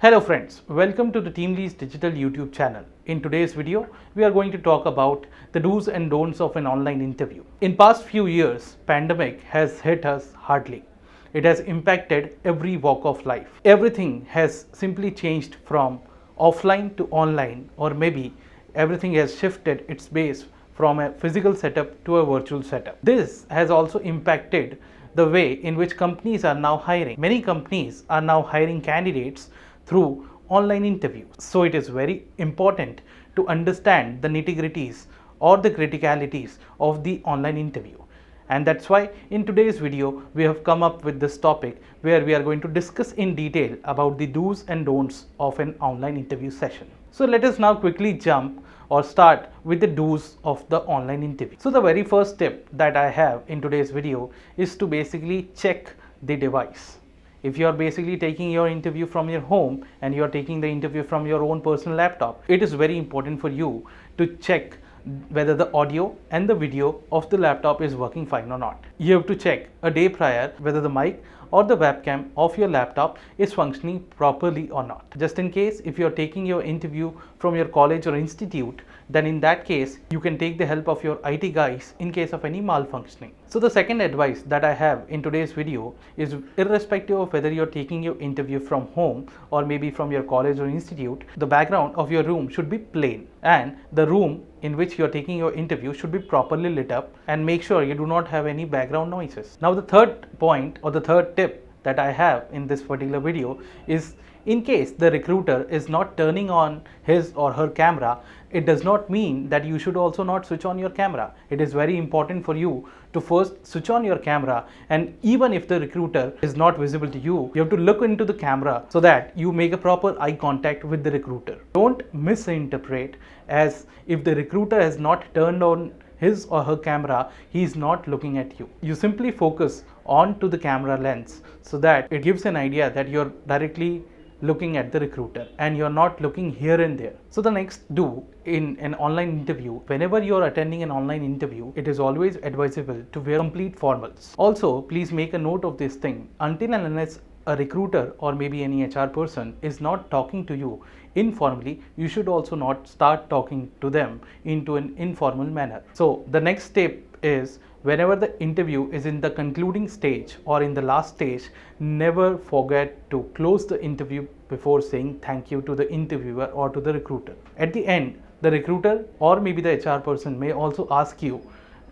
Hello friends, welcome to the TeamLease digital YouTube channel. In today's video, we are going to talk about the do's and don'ts of an online interview. In past few years, pandemic has hit us hardly. It has impacted every walk of life. Everything has simply changed from offline to online, or maybe everything has shifted its base from a physical setup to a virtual setup. This has also impacted the way in which companies are now hiring. Many companies are now hiring candidates through online interviews. So it is very important to understand the nitty-gritties or the criticalities of the online interview. And that's why in today's video, we have come up with this topic where we are going to discuss in detail about the do's and don'ts of an online interview session. So let us now quickly jump or start with the do's of the online interview. So the very first tip that I have in today's video is to basically check the device. If you are basically taking your interview from your home and you are taking the interview from your own personal laptop, it is very important for you to check whether the audio and the video of the laptop is working fine or not. You have to check a day prior whether the mic or the webcam of your laptop is functioning properly or not. Just in case if you are taking your interview from your college or institute, then in that case you can take the help of your IT guys in case of any malfunctioning. So the second advice that I have in today's video is, irrespective of whether you're taking your interview from home or maybe from your college or institute, the background of your room should be plain and the room in which you're taking your interview should be properly lit up, and make sure you do not have any background noises. Now the third point or the third tip that I have in this particular video is, in case the recruiter is not turning on his or her camera, it does not mean that you should also not switch on your camera. It is very important for you to first switch on your camera, and even if the recruiter is not visible to you, you have to look into the camera so that you make a proper eye contact with the recruiter. Don't misinterpret as if the recruiter has not turned on his or her camera, he is not looking at you. You simply focus on to the camera lens so that it gives an idea that you're directly looking at the recruiter and you're not looking here and there. So the next do in an online interview, whenever you're attending an online interview, it is always advisable to wear complete formals. Also, please make a note of this thing. Until and unless a recruiter or maybe any HR person is not talking to you informally, you should also not start talking to them into an informal manner. So the next step is, whenever the interview is in the concluding stage or in the last stage, never forget to close the interview before saying thank you to the interviewer or to the recruiter. At the end, the recruiter or maybe the HR person may also ask you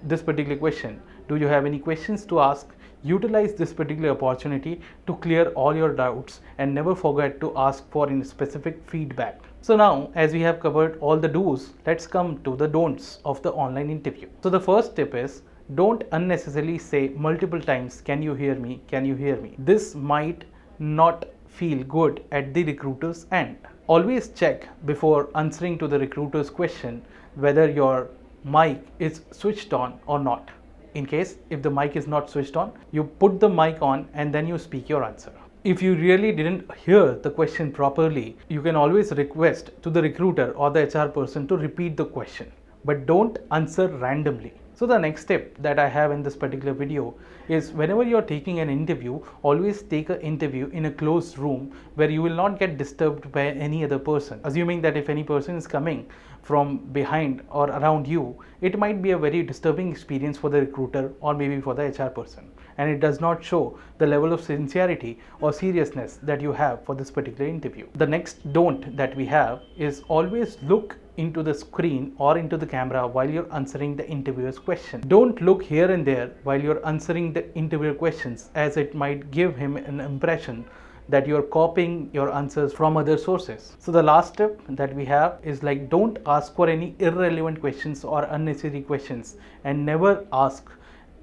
this particular question. Do you have any questions to ask? Utilize this particular opportunity to clear all your doubts and never forget to ask for any specific feedback. So now, as we have covered all the do's, let's come to the don'ts of the online interview. So the first tip is, don't unnecessarily say multiple times, can you hear me? Can you hear me? This might not feel good at the recruiter's end. Always check before answering to the recruiter's question whether your mic is switched on or not. In case if the mic is not switched on, you put the mic on and then you speak your answer. If you really didn't hear the question properly, you can always request to the recruiter or the HR person to repeat the question, but don't answer randomly. So the next step that I have in this particular video is, whenever you are taking an interview, always take an interview in a closed room where you will not get disturbed by any other person. Assuming that if any person is coming from behind or around you, it might be a very disturbing experience for the recruiter or maybe for the HR person, and it does not show the level of sincerity or seriousness that you have for this particular interview. The next don't that we have is, always look into the screen or into the camera while you're answering the interviewer's question. Don't look here and there while you're answering the interviewer questions, as it might give him an impression that you're copying your answers from other sources. So the last tip that we have is, like, don't ask for any irrelevant questions or unnecessary questions, and never ask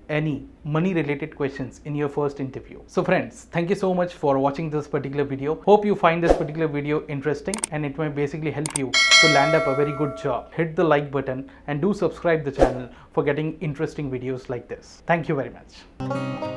any money related questions in your first interview. So friends, thank you so much for watching this particular video. Hope you find this particular video interesting and it may basically help you to land up a very good job. Hit the like button and do subscribe the channel for getting interesting videos like this. Thank you very much.